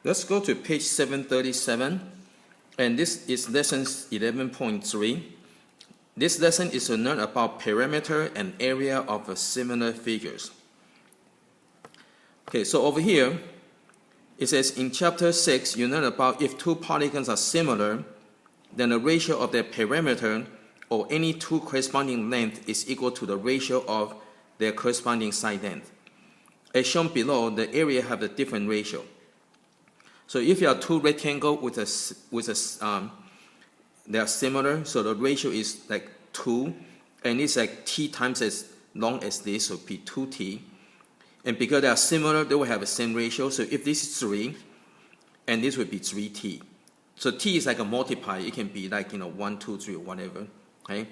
Let's go to page 737, and this is lesson 11.3. This lesson is to learn about perimeter and area of similar figures. Okay, so over here, it says in chapter 6, you learn about if two polygons are similar, then the ratio of their perimeter or any two corresponding length is equal to the ratio of their corresponding side length. As shown below, the area have a different ratio. So if you have two rectangles they are similar, so the ratio is like 2, and it's like t times as long as this, so it would be 2t. And because they are similar, they will have the same ratio. So if this is 3, and this would be 3t. So t is like a multiplier. It can be like 1, 2, 3, or whatever. Okay.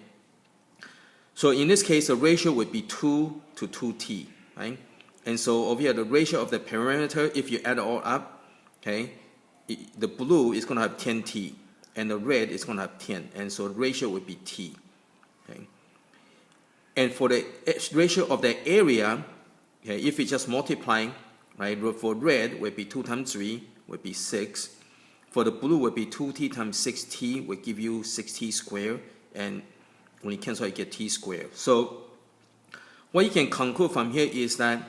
So in this case, the ratio would be 2 to 2t. Right. And so over here, the ratio of the perimeter, if you add it all up, okay, the blue is going to have 10t, and the red is going to have 10, and so the ratio would be t. Okay. And for the ratio of the area, okay, if you just multiply, right, for red would be 2 times 3 would be 6. For the blue would be 2t times 6t would give you 6t squared, and when you cancel, you get t squared. So what you can conclude from here is that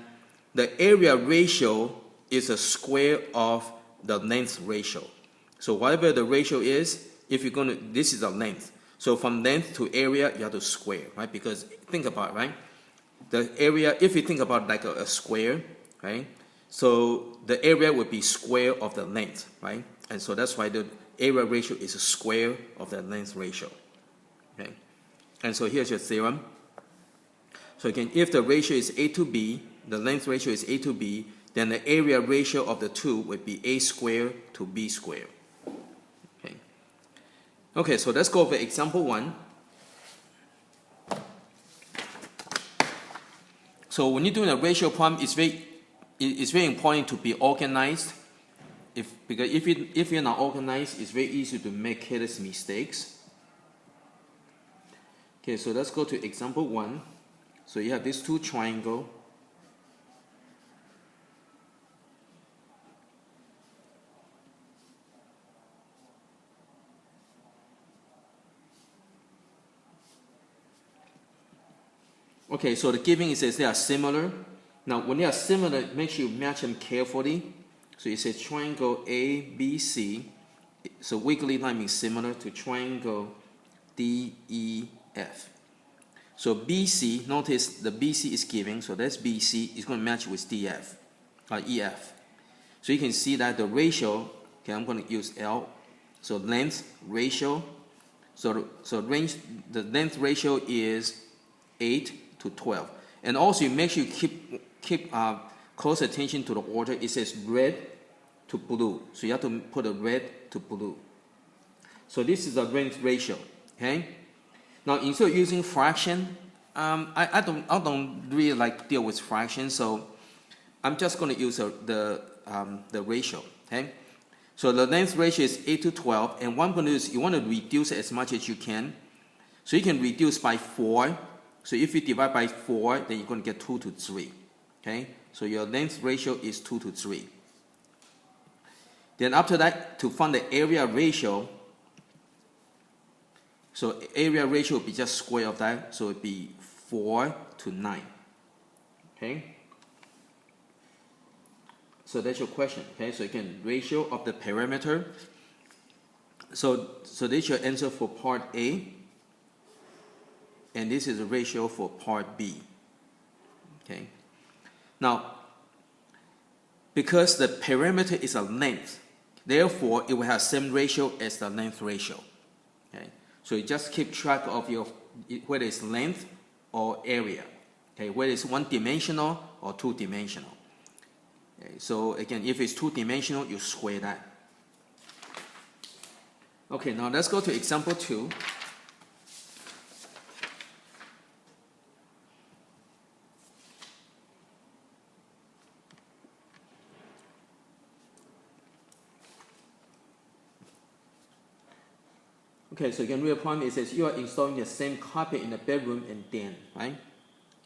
the area ratio is a square of the length ratio. So whatever the ratio is, if you're going to, this is the length. So from length to area, you have to square, right? Because think about it, right? The area, if you think about like a square, right? So the area would be square of the length, right? And so that's why the area ratio is a square of the length ratio. Okay. And so here's your theorem. So again, if the ratio is A to B, the length ratio is A to B, then the area ratio of the two would be A squared to B squared. Okay. Okay, so let's go over example 1. So when you're doing a ratio problem, it's very important to be organized. Because if you're not organized, it's very easy to make careless mistakes. Okay, so let's go to example 1. So you have these two triangles. Okay, so the given it says they are similar. Now, when they are similar, make sure you match them carefully. So it says triangle ABC. So wiggly line means similar to triangle DEF. So BC, notice the BC is given, so that's BC, is going to match with EF. So you can see that the ratio, okay, I'm going to use L. So length ratio, so the length ratio is 8 to 12. And also you make sure you keep close attention to the order. It says red to blue. So you have to put a red to blue. So this is the length ratio. Okay. Now instead of using fraction, I don't really like deal with fractions. So I'm just going to use the ratio. Okay. So the length ratio is 8 to 12, and what I'm going to do is you want to reduce as much as you can. So you can reduce by 4. So if you divide by 4, then you're going to get 2 to 3. Okay? So your length ratio is 2 to 3. Then after that, to find the area ratio, so area ratio will be just square of that, so it would be 4 to 9. Okay? So that's your question. Okay? So again, ratio of the perimeter. So that's your answer for part A. And this is the ratio for part B. Okay. Now, because the perimeter is a length, therefore it will have same ratio as the length ratio. Okay. So you just keep track of whether it's length or area. Okay. Whether it's one-dimensional or two-dimensional. Okay. So again, if it's two-dimensional, you square that. Okay. Now let's go to example 2. Okay, so again, real problem, it says you are installing the same carpet in the bedroom and den, right?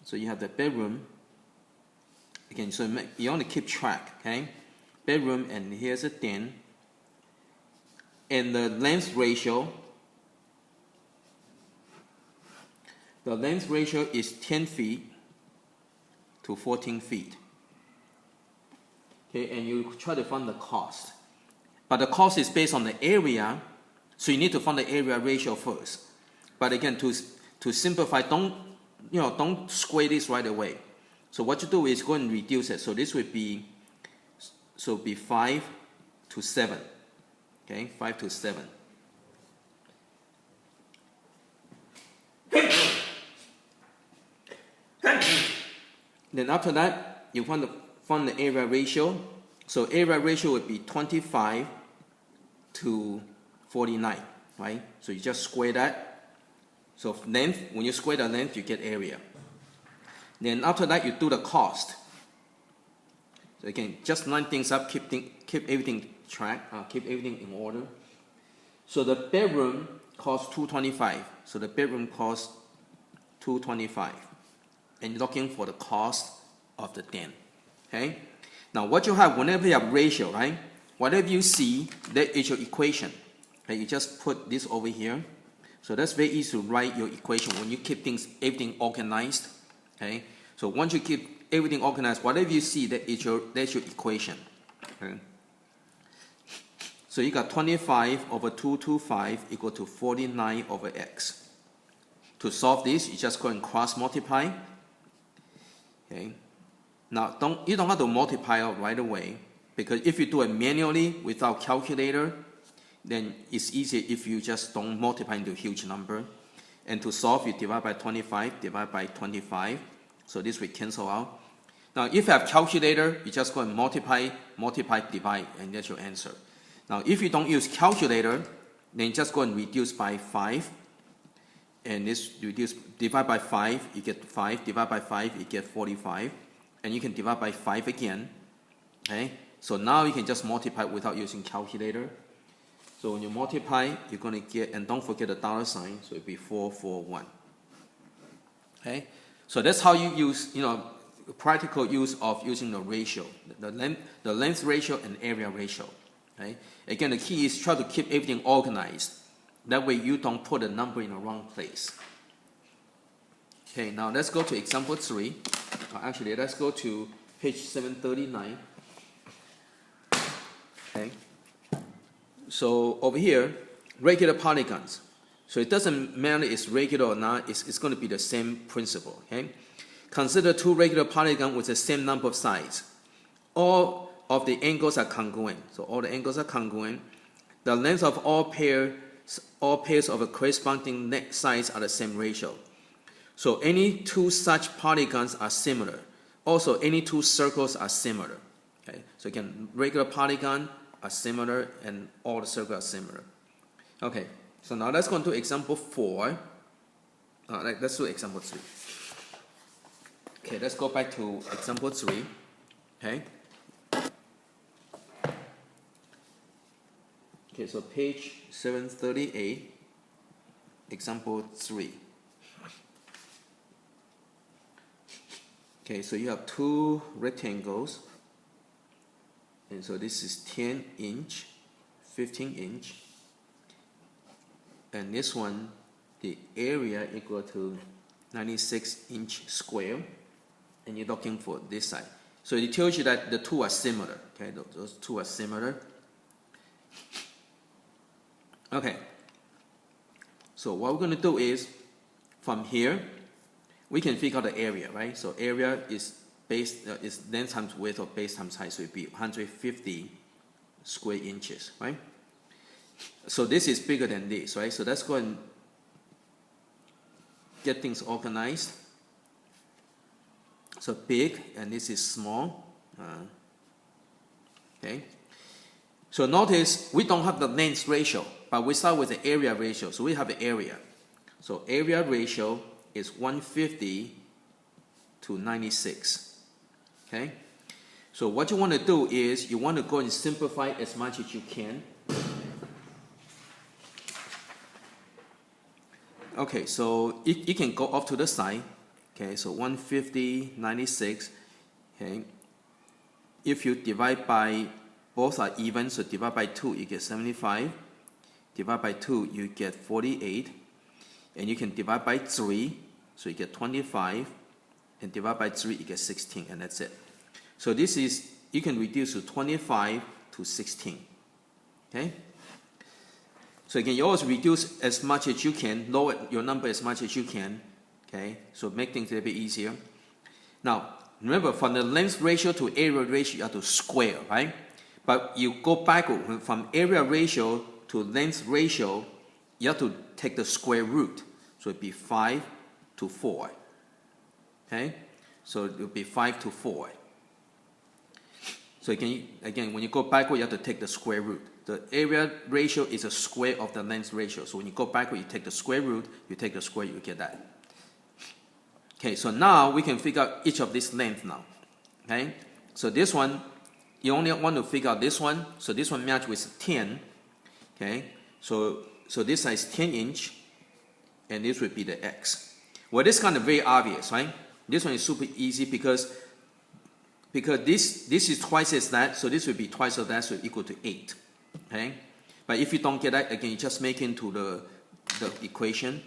So you have the bedroom. Again, so you want to keep track, okay? bedroom and here's a den. And the length ratio is 10 feet to 14 feet. Okay, and you try to find the cost. But the cost is based on the area, so you need to find the area ratio first. But again, to simplify, don't square this right away. So what you do is go and reduce it. So this would be 5 to 7. Okay, 5 to 7. Then after that, you find the area ratio. So area ratio would be 25 to 49, right? So you just square that. So length, when you square the length, you get area. Then after that, you do the cost. So again, just line things up, keep everything keep everything in order. So the bedroom costs $225. So the bedroom costs $225. And you're looking for the cost of the den. Okay? Now what you have, whenever you have ratio, right? Whatever you see, that is your equation. Okay? You just put this over here. So that's very easy to write your equation when you keep everything organized. Okay? So once you keep everything organized, whatever you see, that's your equation. Okay? So you got 25 over 225 equal to 49 over x. To solve this, you just go and cross multiply. Okay. Now you don't have to multiply out right away, because if you do it manually without calculator, then it's easier if you just don't multiply into a huge number. And to solve, you divide by 25, divide by 25. So this will cancel out. Now if you have calculator, you just go and multiply, divide, and that's your answer. Now if you don't use calculator, then just go and reduce by 5. And this divide by 5, you get 5. Divide by 5, you get 45. And you can divide by 5 again. Okay? So now you can just multiply without using calculator. So when you multiply, you're going to get, and don't forget the dollar sign, so it'll be 441. Okay? So that's how you use, practical use of using the ratio, the length ratio and area ratio. Okay? Again, the key is try to keep everything organized. That way you don't put a number in the wrong place. Okay, now let's go to example 3. Actually, let's go to page 739. Okay. So over here, regular polygons. So it doesn't matter if it's regular or not, it's going to be the same principle. Okay. Consider two regular polygons with the same number of sides. All of the angles are congruent. So all the angles are congruent. The length of all pairs of a corresponding sides are the same ratio. So any two such polygons are similar. Also, any two circles are similar. Okay? So again, regular polygon are similar and all the circles are similar. Okay, so now let's go into example 4. Let's do example 3. Okay, let's go back to example 3. Okay. Okay, so page 738, example 3. Okay, so you have two rectangles, and so this is 10 inch, 15 inch, and this one, the area equal to 96 inch square, and you're looking for this side. So it tells you that the two are similar. Okay, those two are similar. Okay, so what we're going to do is, from here, we can figure out the area, right? So area is is length times width or base times height, so it would be 150 square inches, right? So this is bigger than this, right? So let's go and get things organized. So big, and this is small. Okay. So notice we don't have the length ratio, but we start with the area ratio. So we have the area. So area ratio is 150 to 96. Okay. So what you want to do is you want to go and simplify as much as you can. Okay, so it can go off to the side. Okay, so 150, 96. Okay, if you divide by both are even, so divide by 2, you get 75. Divide by 2, you get 48. And you can divide by 3, so you get 25. And divide by 3, you get 16, and that's it. So this is, you can reduce to 25 to 16. Okay? So again, you always reduce as much as you can, lower your number as much as you can. Okay? So make things a little bit easier. Now, remember, from the length ratio to area ratio, you have to square, right? But you go backward. From area ratio to length ratio, you have to take the square root. So it'd be 5 to 4. Okay? So it will be 5 to 4. So again, when you go backward, you have to take the square root. The area ratio is a square of the length ratio. So when you go backward, you take the square root, you take the square, you get that. Okay, so now we can figure out each of these lengths now. Okay? So this one, you only want to figure out this one. So this one match with 10. Okay? So this side is 10 inch, and this would be the x. Well, this is kind of very obvious, right? This one is super easy because this is twice as that, so this would be twice of that, so equal to 8. Okay? But if you don't get that, again, you just make into the equation.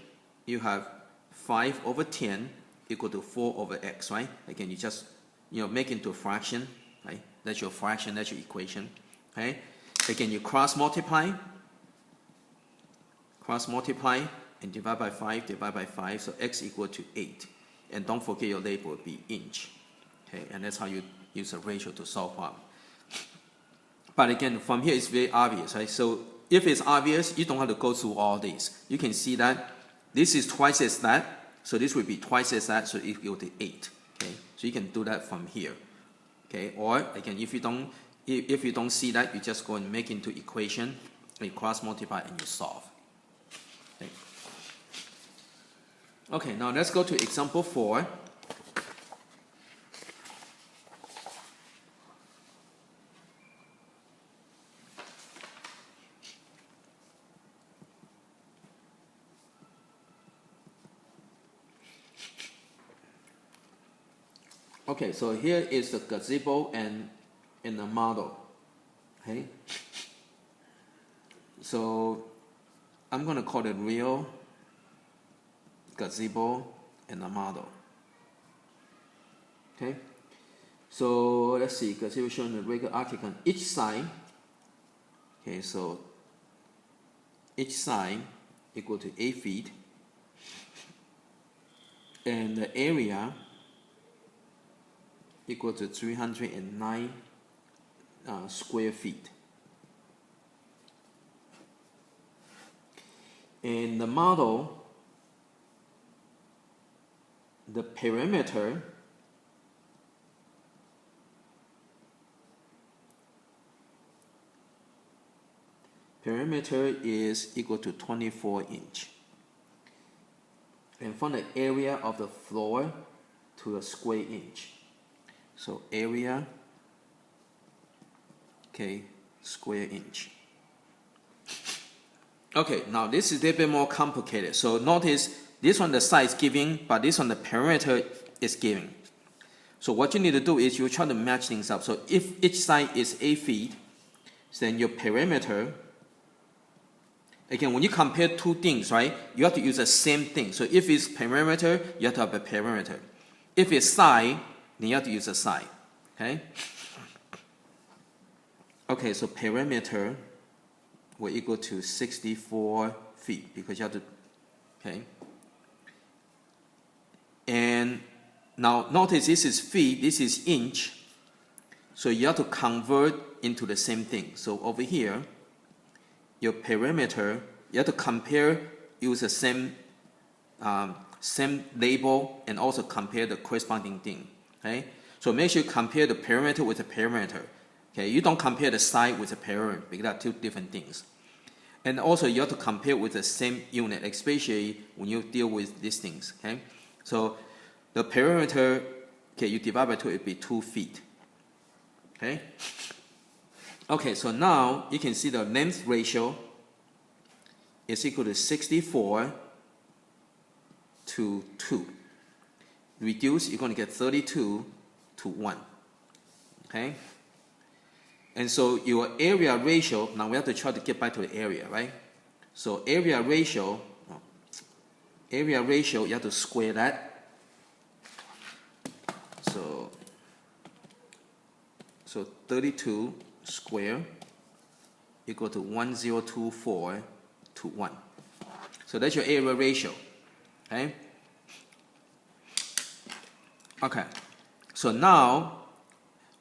You have 5 over 10 equal to 4 over x, right? Again, you just make into a fraction, right? That's your fraction, that's your equation. Okay? Again, you cross multiply, and divide by 5, so x equal to 8. And don't forget your label will be inch. Okay, and that's how you use a ratio to solve problem. But again, from here it's very obvious, right? So if it's obvious, you don't have to go through all these. You can see that this is twice as that, so this will be twice as that, so equal to 8. Okay, so you can do that from here. Okay, or again, if you don't see that, you just go and make into equation, you cross multiply, and you solve. Okay. Okay, now let's go to example 4. Okay, so here is the gazebo and the model. Okay, so I'm going to call it real gazebo and the model. Okay, so let's see, gazebo showing the regular octagon each side. Okay, so each side equal to 8 feet, and the area equal to 309 square feet. In the model, the perimeter is equal to 24 inch. And from the area of the floor to a square inch. So area, okay, square inch. Okay, now this is a little bit more complicated. So notice this one the side is giving, but this one the perimeter is giving. So what you need to do is you try to match things up. So if each side is 8 feet, then your perimeter, again, when you compare two things, right, you have to use the same thing. So if it's perimeter, you have to have a perimeter. If it's side, then you have to use a side. Okay? Okay, so perimeter will equal to 64 feet because you have to, okay? And now notice this is feet, this is inch. So you have to convert into the same thing. So over here, your perimeter, you have to compare, use the same label and also compare the corresponding thing. Okay? So make sure you compare the perimeter with the perimeter. Okay? You don't compare the side with the perimeter because they are two different things. And also you have to compare with the same unit, especially when you deal with these things. Okay? So the perimeter, okay, you divide by 2, it will be 2 feet. Okay? Okay, so now you can see the length ratio is equal to 64 to 2. Reduce, you're going to get 32 to 1. Okay? And so your area ratio, now we have to try to get back to the area, right? So area ratio, you have to square that. So 32 square equal to 1024 to 1. So that's your area ratio, okay? Okay, so now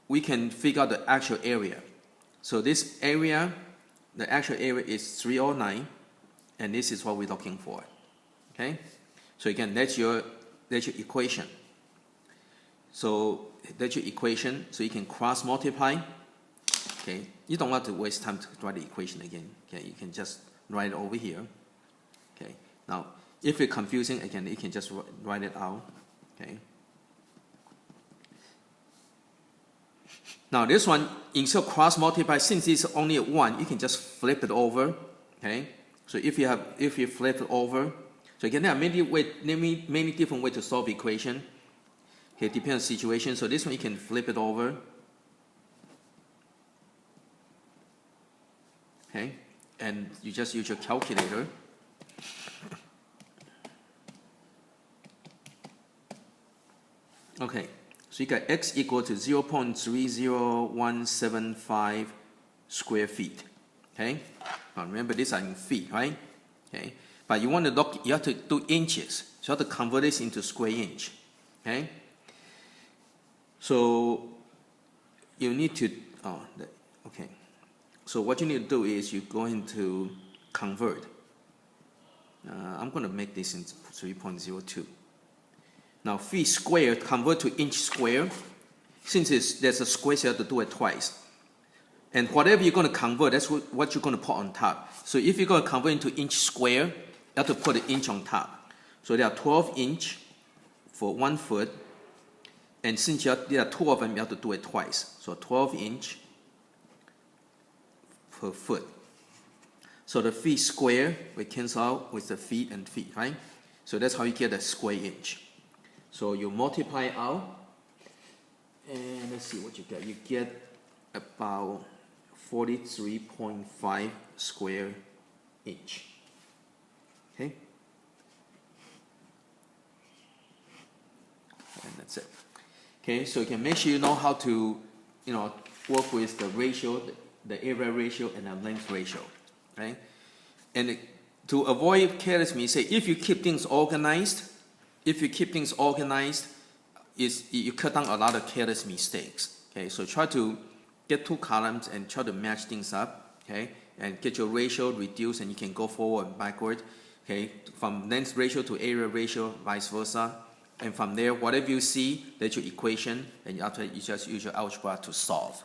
we can figure out the actual area. So this area, the actual area is 309, and this is what we're looking for, okay? So again, that's your equation. So that's your equation, so you can cross multiply, okay? You don't have to waste time to write the equation again, okay? You can just write it over here, okay? Now, if it's confusing, again, you can just write it out, okay? Now this one, instead of cross multiply, since it's only a 1, you can just flip it over, okay? So if you flip it over, so again, there are many different ways to solve the equation. Okay, depends on the situation. So this one you can flip it over, okay? And you just use your calculator. Okay. So you got x equal to 0.30175 square feet. Okay? Now remember these are in feet, right? Okay. But you want to look, you have to do inches. So you have to convert this into square inch. Okay? So you need to okay. So what you need to do is you're going to convert. I'm going to make this into 3.02. Now, feet squared convert to inch square. Since there's a square, so you have to do it twice. And whatever you're going to convert, that's what you're going to put on top. So if you're going to convert into inch square, you have to put an inch on top. So there are 12 inch for 1 foot. And since there are 2 of them, you have to do it twice. So 12 inch per foot. So the feet square, we cancel out with the feet and feet, right? So that's how you get a square inch. So you multiply out, and let's see what you get. You get about 43.5 square inch. Okay? And that's it. Okay, so you can make sure you know how to, work with the ratio, the area ratio, and the length ratio, right? And to avoid careless mistake, if you keep things organized, you cut down a lot of careless mistakes. Okay, so try to get 2 columns and try to match things up. Okay, and get your ratio reduced, and you can go forward and backward. Okay, from length ratio to area ratio, vice versa. And from there, whatever you see, that's your equation, and after you just use your algebra to solve.